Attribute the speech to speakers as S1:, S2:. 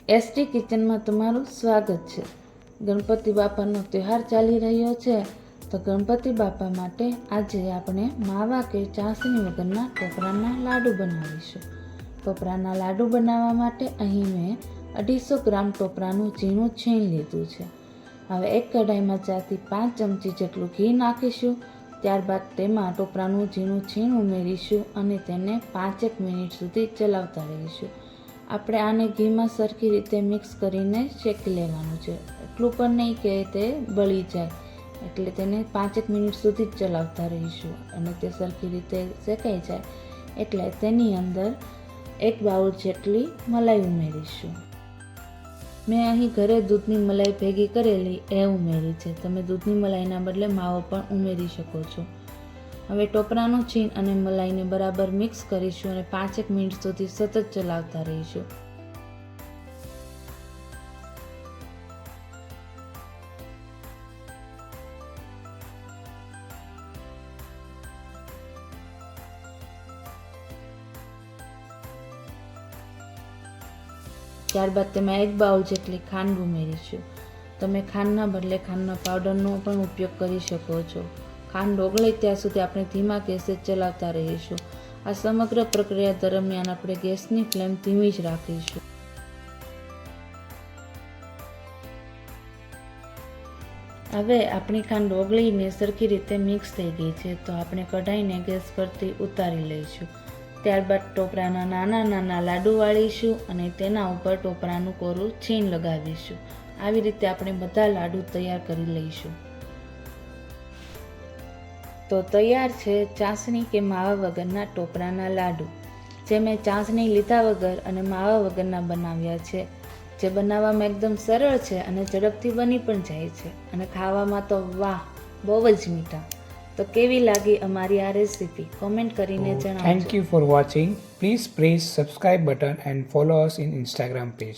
S1: ST કિચનમાં તમારું સ્વાગત છે। ગણપતિ બાપાનો તહેવાર ચાલી રહ્યો છે, તો ગણપતિ બાપા માટે આજે આપણે માવા કે ચાસણી વગરના ટોપરાના લાડુ બનાવીશું। ટોપરાના લાડુ બનાવવા માટે અહીં મેં 250 ગ્રામ ટોપરાનું ઝીણું છીણ લીધું છે। હવે એક કઢાઈમાં 4 થી 5 ચમચી જેટલું ઘી નાખીશું। ત્યારબાદ તેમાં ટોપરાનું ઝીણું છીણ ઉમેરીશું અને તેને 5-1 મિનિટ સુધી ચલાવતા રહીશું। આપણે આને ઘીમાં સરખી રીતે મિક્સ કરીને શેકી લેવાનું છે, એટલું પણ નહીં કે તે બળી જાય, એટલે તેને 5-1 મિનિટ સુધી જ ચલાવતા રહીશું અને તે સરખી રીતે શેકાઈ જાય એટલે તેની અંદર 1 બાઉલ જેટલી મલાઈ ઉમેરીશું। મેં અહીં ઘરે દૂધની મલાઈ ભેગી કરેલી એ ઉમેરી છે, તમે દૂધની મલાઈના બદલે માવો પણ ઉમેરી શકો છો। હવે ટોપરાનું છીણ અને મલાઈને બરાબર મિક્સ કરીશું અને 5-1 મિનિટ સુધી સતત ચલાવતા રહીશું। ત્યારબાદ તેમાં 1 બાઉલ જેટલી ખાંડ ઉમેરીશું। તમે ખાંડના બદલે ખાંડના પાવડરનો પણ ઉપયોગ કરી શકો છો। ખાંડ ઓગળે ત્યાં સુધી આપણે ધીમા ગેસે ચલાવતા રહીશું। આ સમગ્ર પ્રક્રિયા દરમિયાન આપણે ગેસની ફ્લેમ ધીમી જ રાખીશું। હવે આપણી ખાંડ ઓગળીને સરખી રીતે મિક્સ થઈ ગઈ છે, તો આપણે કઢાઈને ગેસ પરથી ઉતારી લઈશું। ત્યારબાદ ટોપરાના નાના નાના લાડુ વાળીશું અને તેના ઉપર ટોપરાનું કોરું છીણ લગાવીશું। આવી રીતે આપણે બધા લાડુ તૈયાર કરી લઈશું। તો તૈયાર છે ચાસણી કે માવા વગરના ટોપરાના લાડુ, જે મેં ચાસણી લીધા વગર અને માવા વગરના બનાવ્યા છે, જે બનાવવામાં એકદમ સરળ છે અને ઝડપથી બની પણ જાય છે અને ખાવામાં તો વાહ, બહુ જ મીઠા। તો કેવી લાગી અમારી આ રેસીપી, કોમેન્ટ કરીને જણાવજો।
S2: Thank you for watching. Please press subscribe button and follow us in Instagram page.